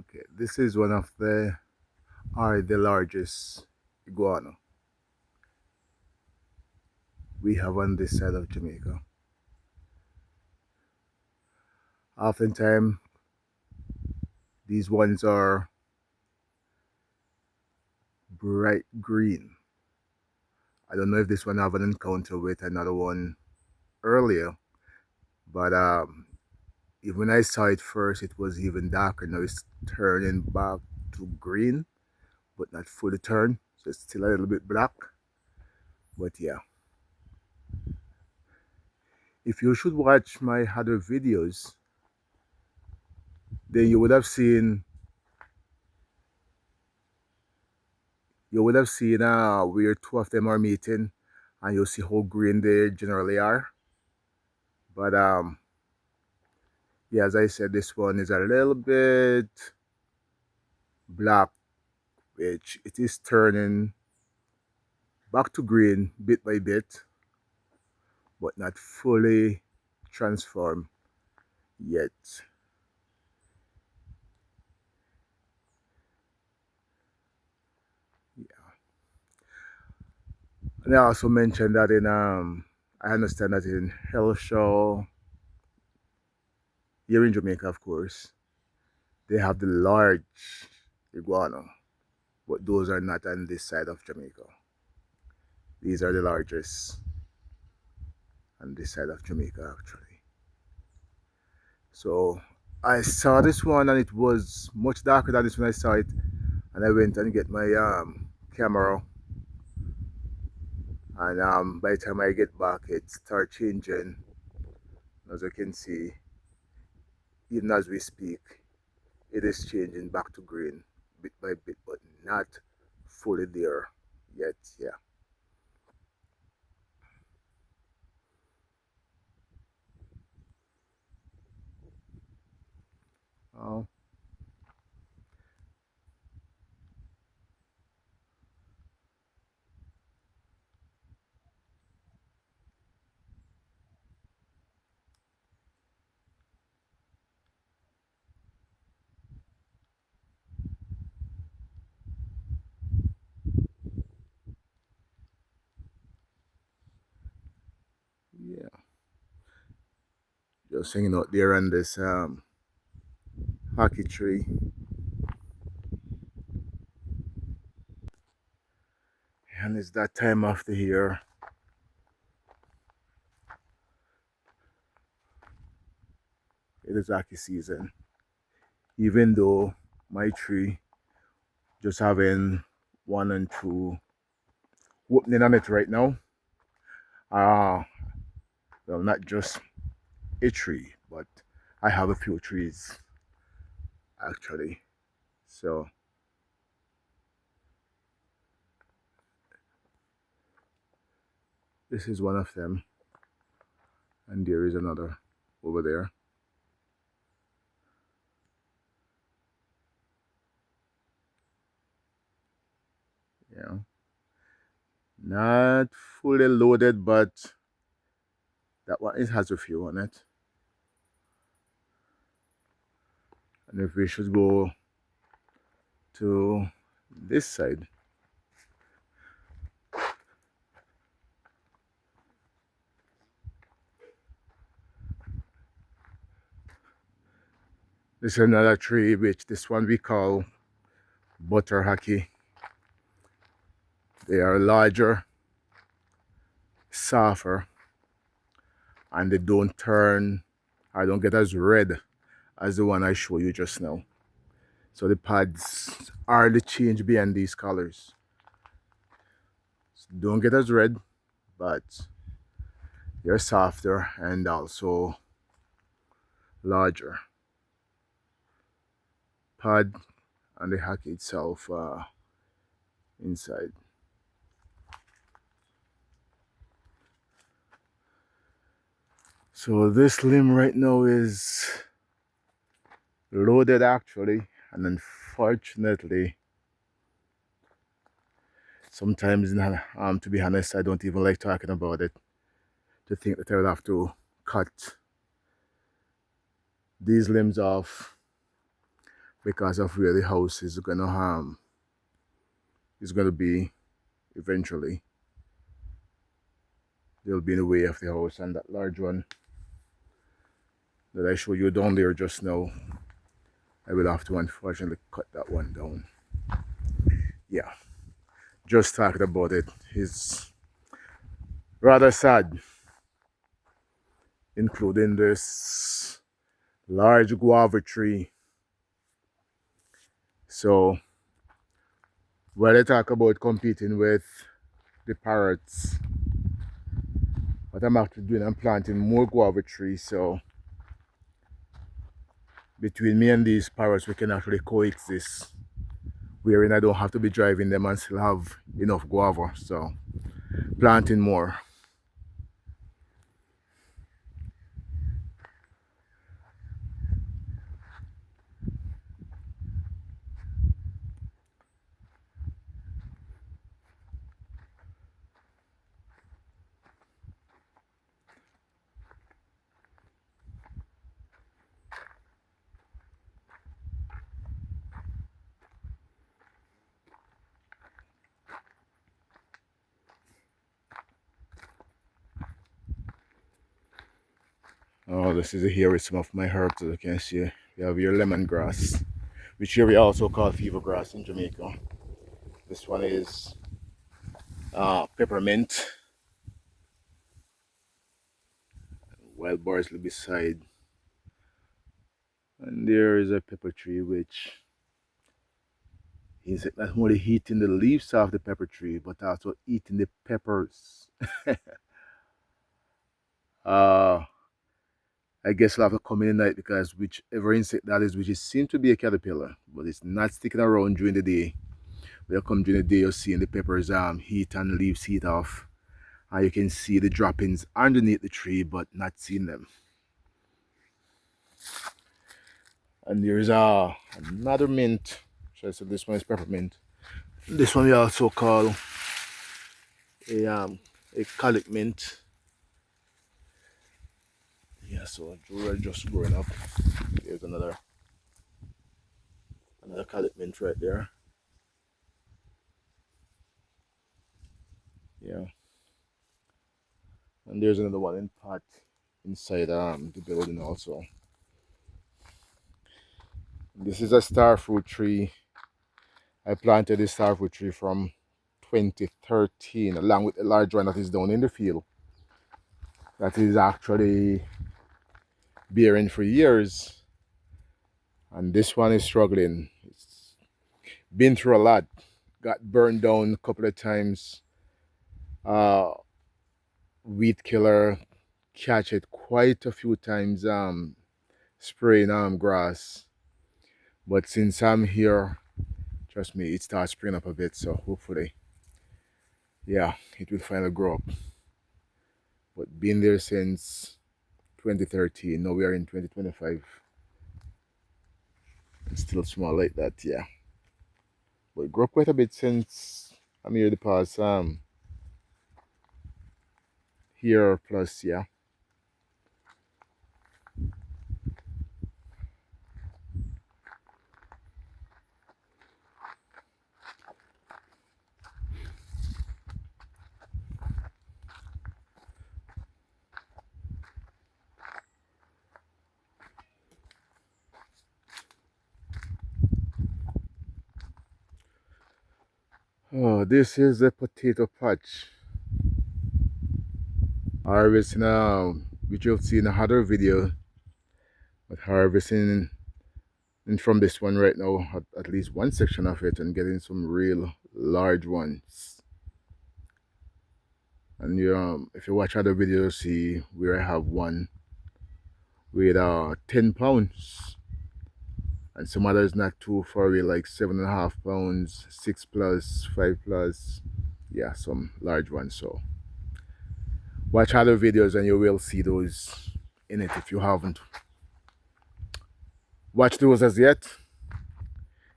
Okay, this is one of the largest iguana we have on this side of Jamaica. Oftentimes, these ones are bright green. I don't know if this one have an encounter with another one earlier, but even when I saw it first, it was even darker. Now it's turning back to green, but not fully turned, so it's still a little bit black. But yeah, if you should watch my other videos, then you would have seen where two of them are meeting, and you'll see how green they generally are. But yeah, as I said, this one is a little bit black, which it is turning back to green bit by bit, but not fully transformed yet. Yeah. And I also mentioned that I understand that in Hellshaw, here in Jamaica, of course, they have the large iguana, but those are not on this side of Jamaica. These are the largest on this side of Jamaica, actually. So I saw this one, and it was much darker than this when I saw it, and I went and get my camera, and by the time I get back, it start changing. As you can see, even as we speak, it is changing back to green bit by bit, but not fully there yet. Yeah. Oh, yeah. Just hanging out there on this hockey tree, and it's that time of the year. It is hockey season, even though my tree just having one and two opening on it right now. Uh well, not just a tree, but I have a few trees actually. So this is one of them, and there is another over there. Yeah, not fully loaded, but that one it has a few on it. And if we should go to this side, this is another tree, which this one we call butter hockey. They are larger, softer, and they don't turn, I don't get as red as the one I showed you just now. So the pads are the change behind these colors. Don't get as red, but they're softer and also larger. Pad and the hack itself inside. So this limb right now is loaded actually, and unfortunately, sometimes, to be honest, I don't even like talking about it. To think that I would have to cut these limbs off because of where the house is gonna be eventually. They'll be in the way of the house, and that large one that I showed you down there just now, I will have to unfortunately cut that one down. Yeah, just talking about it is rather sad, including this large guava tree. So when I talk about competing with the parrots, what I'm actually doing, I'm planting more guava trees. So between me and these parrots, we can actually coexist, wherein I don't have to be driving them and still have enough guava. So planting more. Oh, this is here with some of my herbs, as you can see. You have your lemongrass, which here we also call fever grass in Jamaica. This one is peppermint, wild parsley beside. And there is a pepper tree, which is not only eating the leaves of the pepper tree, but also eating the peppers. uh, I guess I'll have to come in at night because whichever insect that is, which is seems to be a caterpillar, but it's not sticking around during the day. When you come during the day, you're seeing the peppers heat and leaves heat off. And you can see the droppings underneath the tree, but not seeing them. And there's another mint. So I said this one is peppermint. This one we also call a colic mint. Yeah, so we're just growing up. There's another colic mint right there. Yeah. And there's another one in pot inside the building also. This is a star fruit tree. I planted this star fruit tree from 2013 along with a large one that is down in the field. That is actually bearing for years. And this one is struggling. It's been through a lot. Got burned down a couple of times. Uh, Weed killer, catch it quite a few times. Spraying grass. But since I'm here, trust me, it starts springing up a bit. So hopefully, yeah, it will finally grow up. But been there since 2013. Now we are in 2025. It's still small like that, yeah. But it grew up quite a bit since I'm here the past year plus, yeah. Oh, this is a potato patch. Harvesting which you'll see in another video, but harvesting and from this one right now at least one section of it and getting some real large ones. And you if you watch other videos, see where I have one with 10 pounds, and some others not too far away, like 7.5 pounds, 6 plus, 5 plus. Yeah, some large ones. So watch other videos and you will see those in it. If you haven't watched those as yet,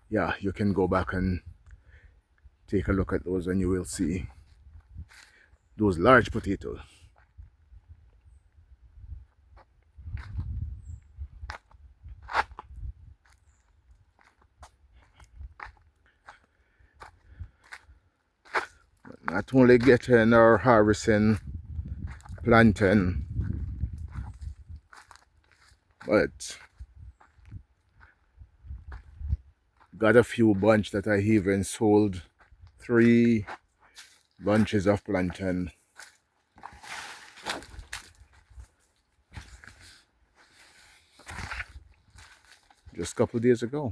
yeah, you can go back and take a look at those and you will see those large potatoes. not only getting or harvesting plantain, but got a few bunch that I even sold. 3 bunches of plantain. Just a couple of days ago.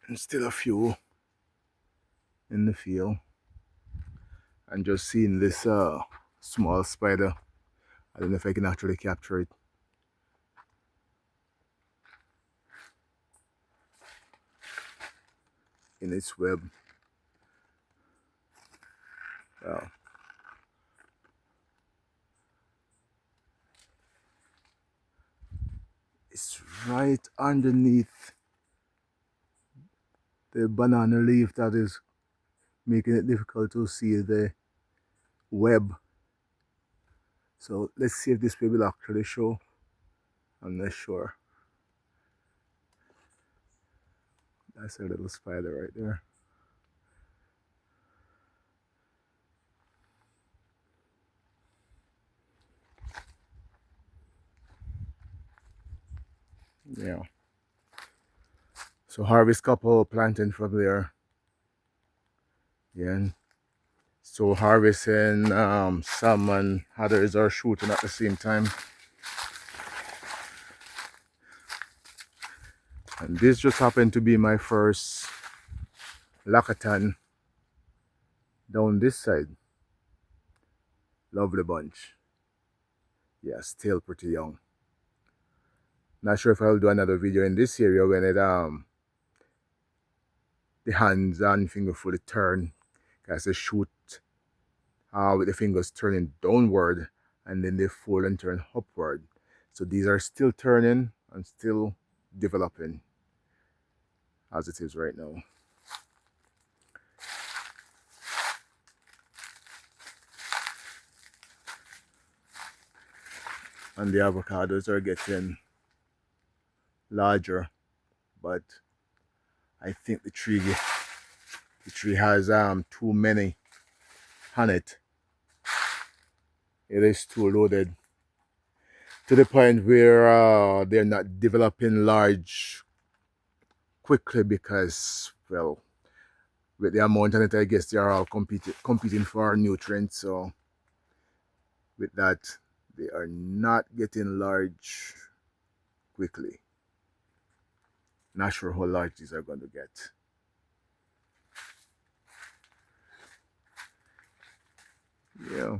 And still a few in the field. And just seeing this small spider. I don't know if I can actually capture it. In its web. Wow. It's right underneath the banana leaf that is making it difficult to see the web. So let's see if this will actually show. I'm not sure. That's a little spider right there. Yeah. So harvest couple planting from there. Yeah. So harvesting salmon, others are shooting at the same time. And this just happened to be my first Lakatan down this side. Lovely bunch. Yeah, still pretty young. Not sure if I'll do another video in this area when it the hands and finger fully turn. Because they shoot with the fingers turning downward and then they fold and turn upward. So these are still turning and still developing as it is right now. And the avocados are getting larger, but I think the tree has too many on it. It is too loaded to the point where they're not developing large quickly because, well, with the amount on it, I guess they are all competing for nutrients. So with that, they are not getting large quickly. Not sure how large these are going to get. Yeah.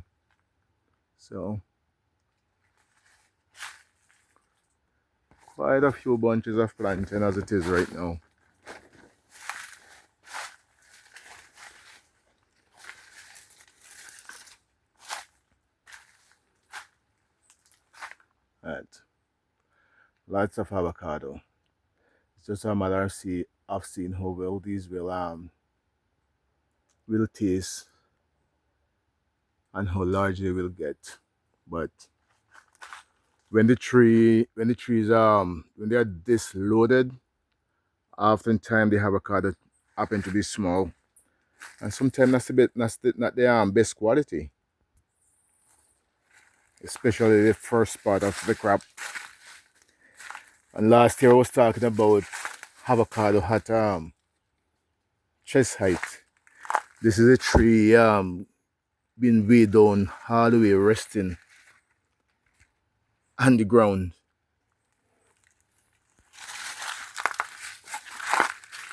So quite a few bunches of plantain as it is right now. And lots of avocado. It's just a matter of seeing how well these will taste and how large they will get. But when when they are this loaded, oftentimes the avocado happen to be small, and sometimes not the best quality, especially the first part of the crop. And last year I was talking about avocado at chest height. This is a tree being way down, all the way resting on the ground.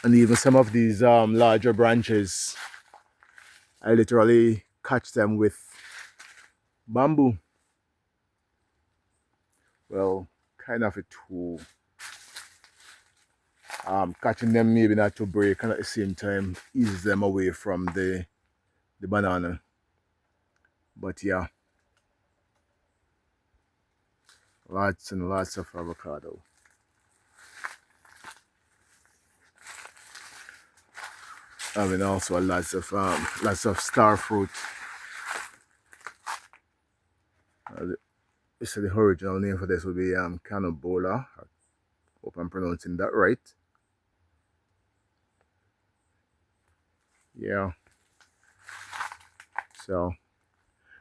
And even some of these larger branches, I literally catch them with bamboo. Well, kind of a tool. Catching them maybe not to break, and at the same time ease them away from the banana. But yeah, lots and lots of avocado. I mean, also lots of star fruit. So the original name for this would be Canobola. I hope I'm pronouncing that right. Yeah. So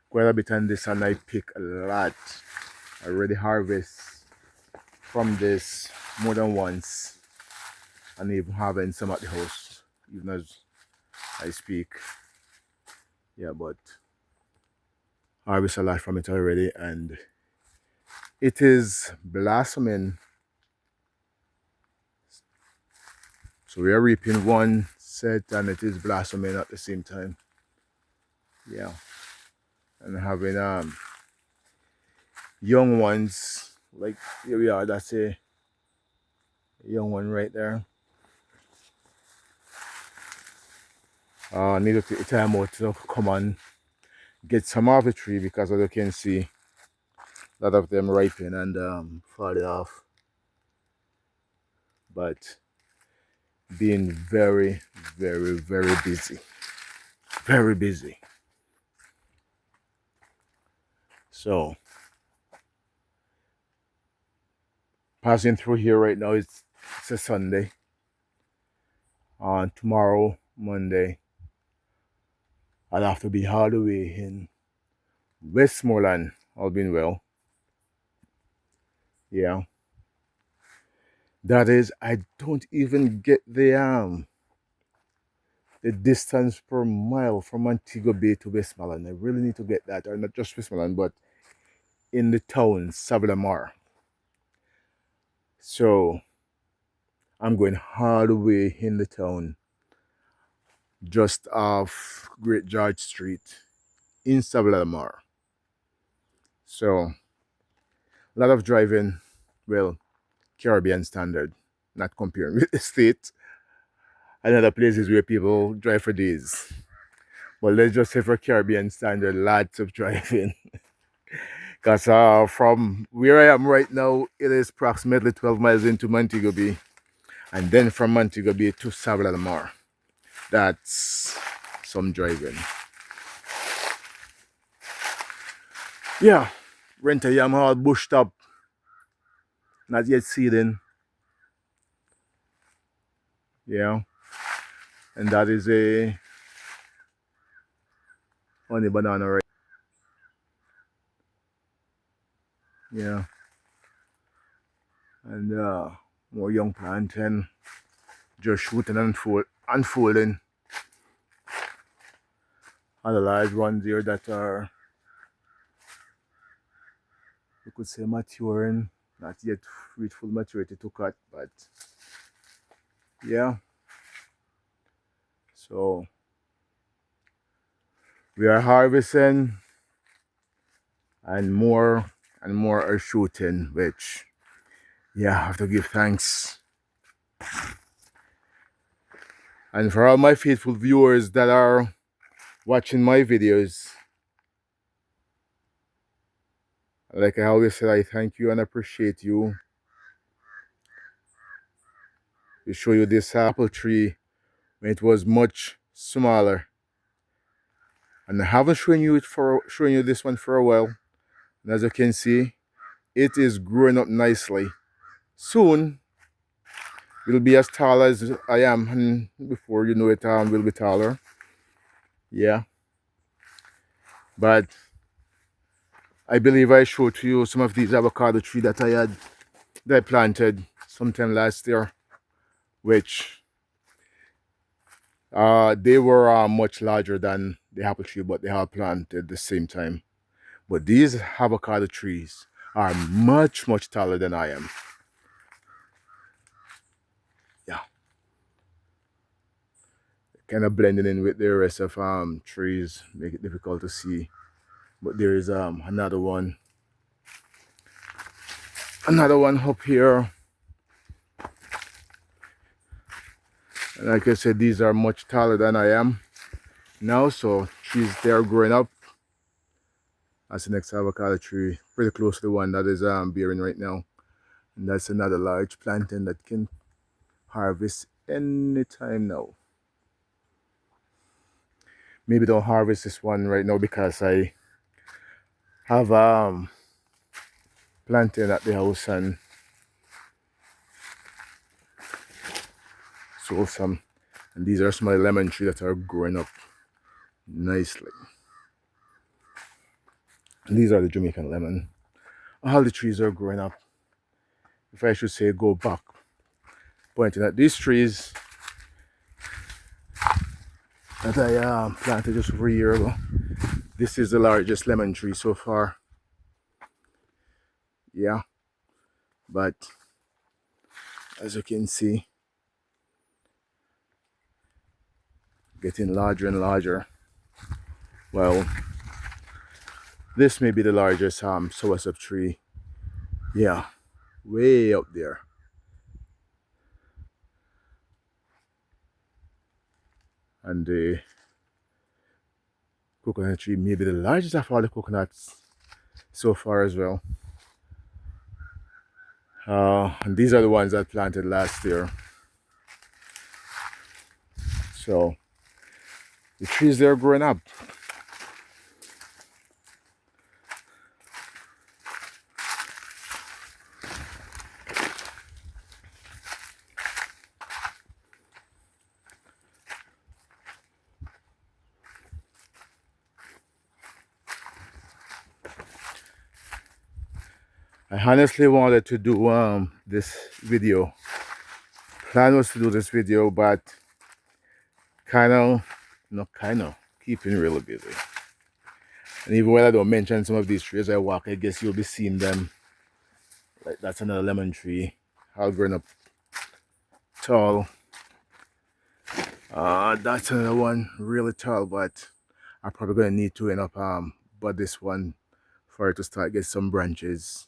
quite a bit on this, and I pick a lot. I already harvest from this more than once, and even having some at the house, even as I speak. Yeah, but I harvest a lot from it already, and it is blossoming. So we are reaping one set, and it is blossoming at the same time. Yeah, and having young ones like here we are. That's a young one right there. I need to take the time out to come and get some of the tree because as you can see, a lot of them ripen and falling off. But being very, very, very busy. Very busy. So passing through here right now, it's a Sunday. On tomorrow, Monday, I'll have to be all the way in Westmoreland, all being well. Yeah. That is, I don't even get the distance per mile from Montego Bay to Westmoreland. I really need to get that, or not just Westmoreland, but in the town, Savlamar. So I'm going all the way in the town, just off Great George Street in Savlamar. So a lot of driving, well, Caribbean standard, not comparing with the state and other places where people drive for days. But let's just say for Caribbean standard, lots of driving. Because from where I am right now, it is approximately 12 miles into Montego Bay. And then from Montego Bay to Savlamar. That's some driving. Yeah, rent a yam all bushed up. Not yet seeding. Yeah. And that is a honey banana right. Yeah. And more young plantain just shooting and unfolding. And the large ones here that are, you could say, maturing, not yet reach full maturity to cut, but yeah. So we are harvesting, and more are shooting, which, yeah, I have to give thanks. And for all my faithful viewers that are watching my videos, like I always said, I thank you and appreciate you. We show you this apple tree when it was much smaller, and I haven't showing you this one for a while. And as you can see, it is growing up nicely. Soon will be as tall as I am, and before you know it, will be taller. Yeah, but I believe I showed to you some of these avocado tree that I planted sometime last year, which they were much larger than the apple tree, but they are planted at the same time. But these avocado trees are much taller than I am. Yeah, kind of blending in with the rest of trees, make it difficult to see. But there is another one up here. And like I said, these are much taller than I am now, so trees, they are growing up. That's the next avocado tree, pretty close to the one that is bearing right now. And that's another large plantain that can harvest anytime now. Maybe don't harvest this one right now because I have planting at the house and sow some. And these are some of the lemon trees that are growing up nicely. And these are the Jamaican lemon. All the trees are growing up. If I should say go back, pointing at these trees that I planted just over a year ago. This is the largest lemon tree so far. Yeah, but as you can see, getting larger and larger. Well, this may be the largest soursop tree. Yeah, way up there. And the coconut tree may be the largest of all the coconuts so far as well. And these are the ones I planted last year. So the trees they're growing up. I honestly wanted to do this video. Plan was to do this video, but keeping really busy. And even when I don't mention some of these trees I walk, I guess you'll be seeing them. Like that's another lemon tree, all grown up tall. That's another one really tall, but I'm probably gonna need to end up but this one for it to start get some branches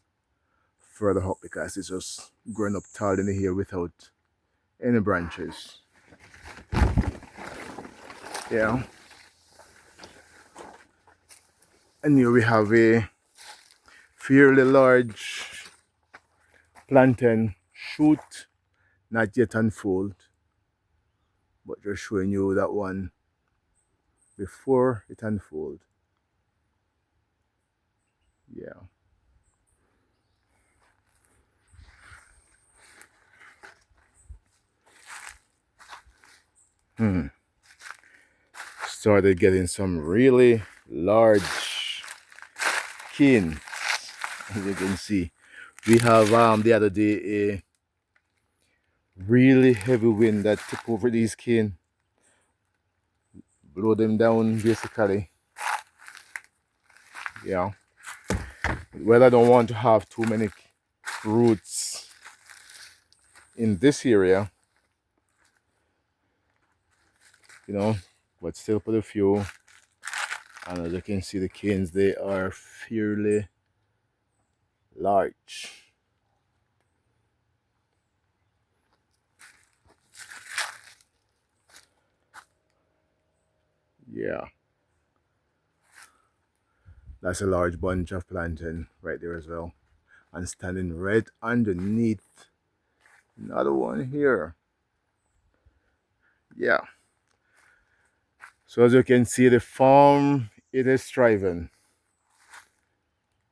further up because it's just growing up tall in here without any branches. Yeah. And here we have a fairly large plantain shoot, not yet unfold, but just showing you that one before it unfold. Yeah. Started getting some really large cane, as you can see. We have the other day a really heavy wind that took over these cane, blow them down basically. Yeah. Well, I don't want to have too many roots in this area, but still put a few. And as you can see, the canes, they are fairly large. Yeah, that's a large bunch of plantain right there as well. And standing right underneath another one here. Yeah. So as you can see, the farm, it is thriving.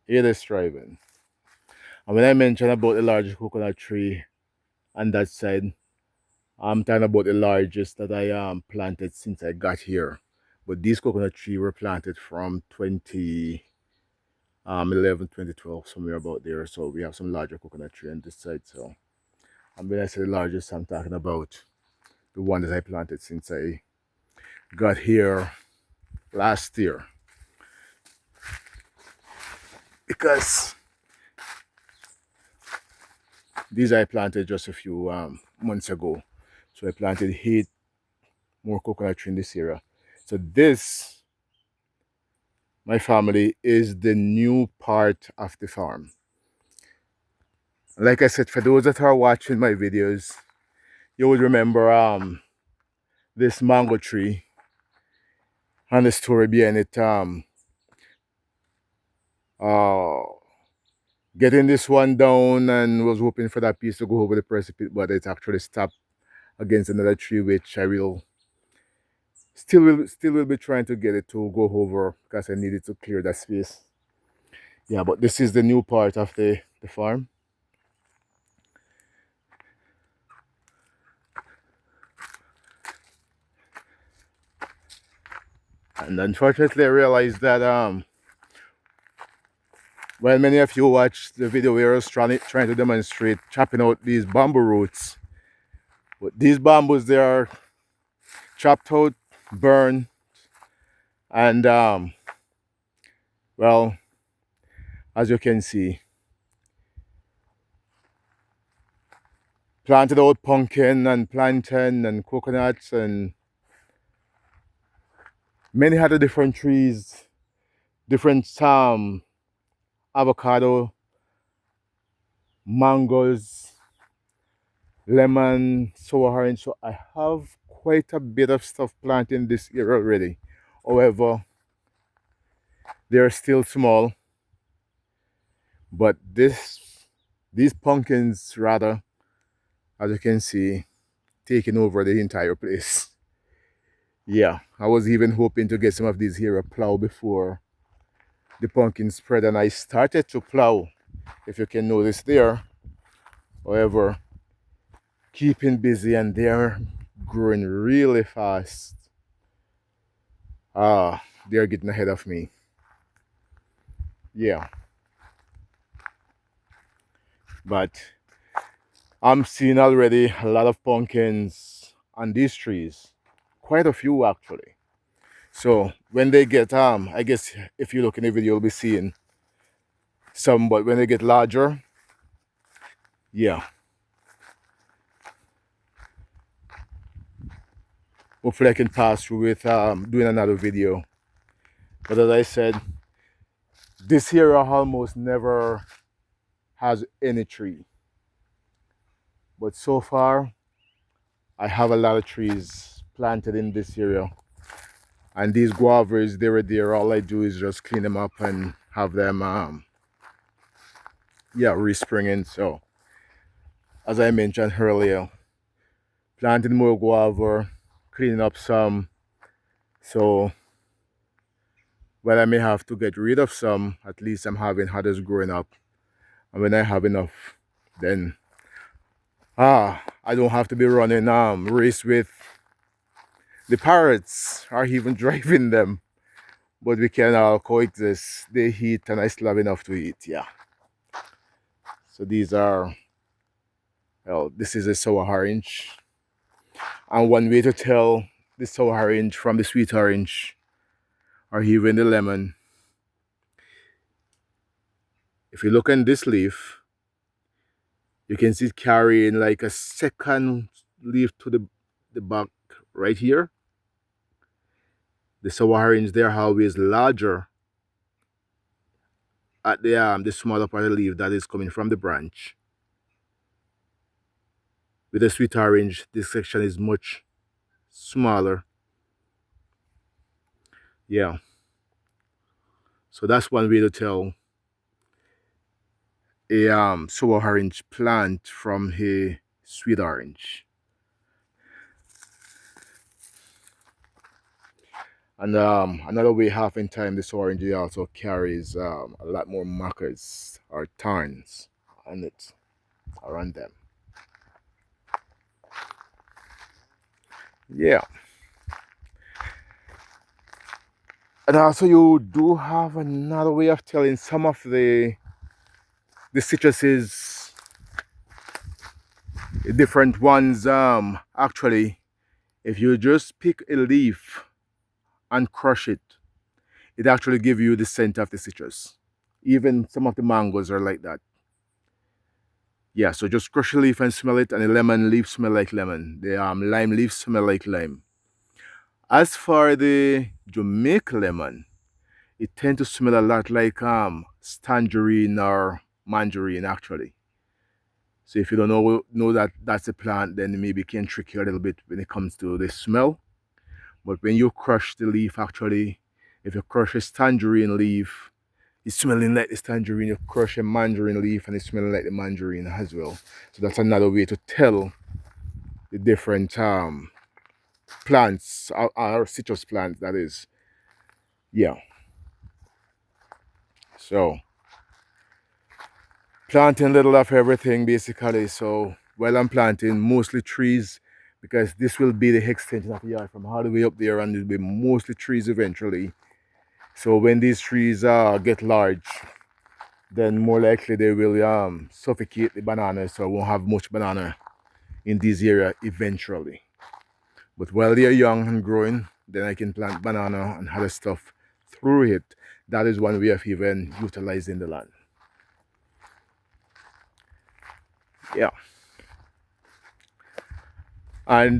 It is thriving. And when I mentioned about the large coconut tree on that side, I'm talking about the largest that I planted since I got here. But these coconut trees were planted from 2011, 2012, somewhere about there. So we have some larger coconut tree on this side. So when I say the largest, I'm talking about the one that I planted since I got here last year. Because these I planted just a few months ago. So I planted 8 more coconut trees in this area. So this, my family, is the new part of the farm. Like I said, for those that are watching my videos, you would remember this mango tree and the story behind it. Getting this one down and was hoping for that piece to go over the precipice, but it actually stopped against another tree, which I will still will be trying to get it to go over because I needed to clear that space. Yeah, but this is the new part of the the farm. And unfortunately I realized that well, many of you watched the video where I was trying to demonstrate chopping out these bamboo roots. But these bamboos, they are chopped out, burned, and well, as you can see, planted out pumpkin and plantain and coconuts and many other different trees, different avocado, mangoes, lemon, sour orange. So I have quite a bit of stuff planted in this area already. However, they're still small, but these pumpkins rather, as you can see, taking over the entire place. Yeah, I was even hoping to get some of these here a plow before the pumpkin spread, and I started to plow, if you can notice there. However, keeping busy and they're growing really fast. They're getting ahead of me. Yeah, but I'm seeing already a lot of pumpkins on these trees, quite a few actually. So when they get I guess if you look in the video you'll be seeing some, but when they get larger, yeah, hopefully I can pass through with doing another video. But as I said, this area almost never has any tree, but so far I have a lot of trees planted in this area. And these guavas, they were there. All I do is just clean them up and have them, yeah, respringing. So, as I mentioned earlier, planting more guava, cleaning up some. So, while I may have to get rid of some, at least I'm having others growing up. And when I have enough, then I don't have to be running race with the parrots or even driving them. But we can all coexist. They eat and I still have enough to eat. Yeah. So these are, well, this is a sour orange. And one way to tell the sour orange from the sweet orange or even the lemon, if you look on this leaf, you can see it carrying like a second leaf to the back right here. The sour orange, they're always larger at the smaller part of the leaf that is coming from the branch. With the sweet orange, this section is much smaller. Yeah. So that's one way to tell a sour orange plant from a sweet orange. And another way, half in time, this orange also carries a lot more markers or thorns on it, around them. Yeah. And also you do have another way of telling some of the citruses, different ones, actually, if you just pick a leaf and crush it, it actually gives you the scent of the citrus. Even some of the mangoes are like that. Yeah, so just crush a leaf and smell it, and the lemon leaf smell like lemon. The lime leaf smell like lime. As for the Jamaica lemon, it tends to smell a lot like tangerine or mandarin actually. So if you don't know that that's a plant, then maybe it can trick you a little bit when it comes to the smell. But when you crush the leaf, actually, if you crush a tangerine leaf, it's smelling like this tangerine. You crush a mandarin leaf and it's smelling like the mandarin as well. So that's another way to tell the different plants, or citrus plants, that is. Yeah. So planting a little of everything basically. So while I'm planting mostly trees, because this will be the extension of the yard from all the way up there, and it'll be mostly trees eventually. So when these trees get large, then more likely they will suffocate the bananas, so I won't have much banana in this area eventually. But while they're young and growing, then I can plant banana and other stuff through it. That is one way of even utilizing the land. Yeah. And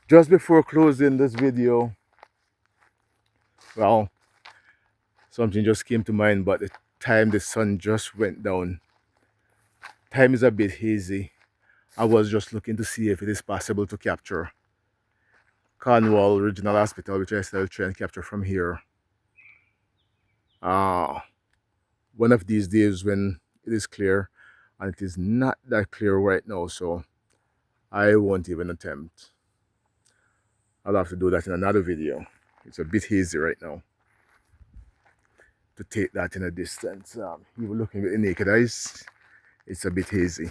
just before closing this video, well, something just came to mind, but the time the sun just went down, time is a bit hazy. I was just looking to see if it is possible to capture Cornwall Regional Hospital, which I still try and capture from here. One of these days when it is clear, and it is not that clear right now, so I won't even attempt. I'll have to do that in another video. It's a bit hazy right now to take that in a distance. Even looking with the naked eyes, it's a bit hazy.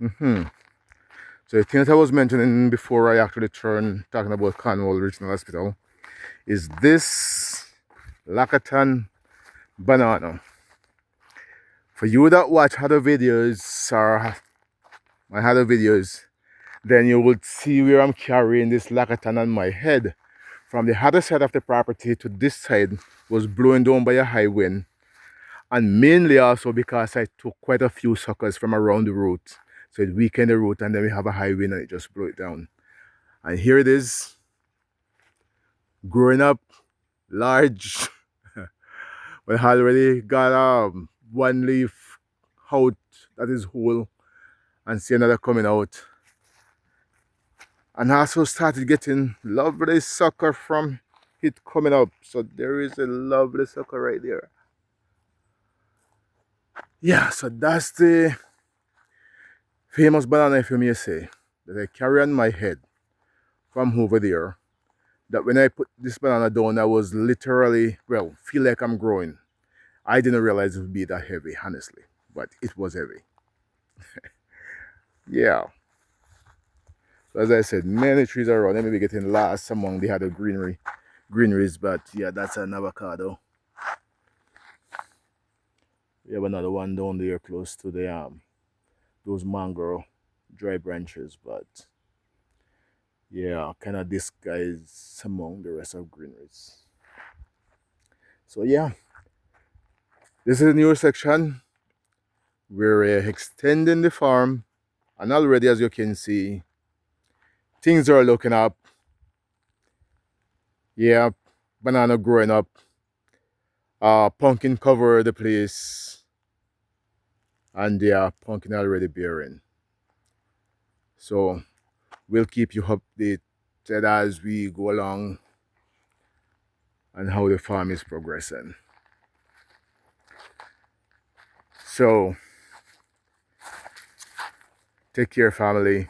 So the thing that I was mentioning before I actually turned talking about Cornwall Regional Hospital is this Lacatan banana. For you that watch other videos or my other videos, then you would see where I'm carrying this Lacatan on my head. From the other side of the property to this side was blown down by a high wind. And mainly also because I took quite a few suckers from around the root. So it weakened the root, and then we have a high wind and it just blew it down. And here it is, growing up large. We already got one leaf out that is whole, and see another coming out. And also started getting lovely sucker from it coming up. So there is a lovely sucker right there. Yeah, so that's the famous banana, if you may say, that I carry on my head from over there. That when I put this banana down, I was literally, well, feel like I'm growing. I didn't realize it would be that heavy, honestly, but it was heavy. Yeah. So as I said, many trees are around. They may be getting lost among the other greeneries, but yeah, that's an avocado. We have another one down there close to the those mango dry branches, but yeah, kind of disguised among the rest of greeneries. So yeah, this is a new section. We're extending the farm, and already, as you can see, things are looking up. Yeah, banana growing up. Pumpkin cover the place, and yeah, pumpkin already bearing. So we'll keep you updated as we go along and how the farm is progressing. So take care, family.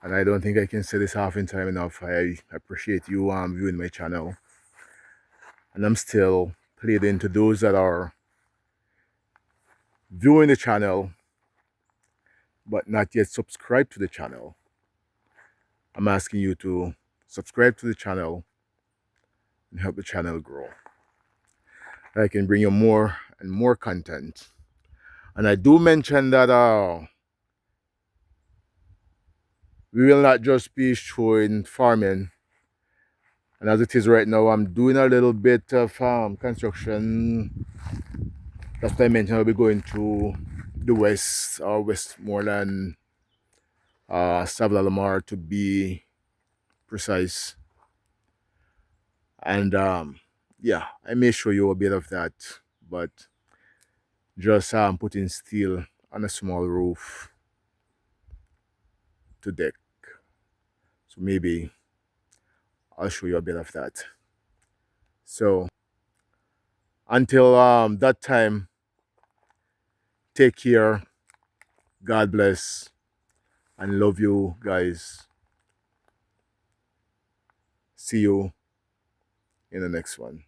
And I don't think I can say this half in time enough. I appreciate you viewing my channel. And I'm still pleading to those that are viewing the channel but not yet subscribed to the channel. I'm asking you to subscribe to the channel and help the channel grow. I can bring you more and more content. And I do mention that we will not just be showing farming. And as it is right now, I'm doing a little bit of construction. That's why I mentioned I'll be going to the west, or Westmoreland, Savla Lamar to be precise. And yeah, I may show you a bit of that, but just putting steel on a small roof to deck. So maybe I'll show you a bit of that. So until that time, take care, God bless, and love you guys. See you in the next one.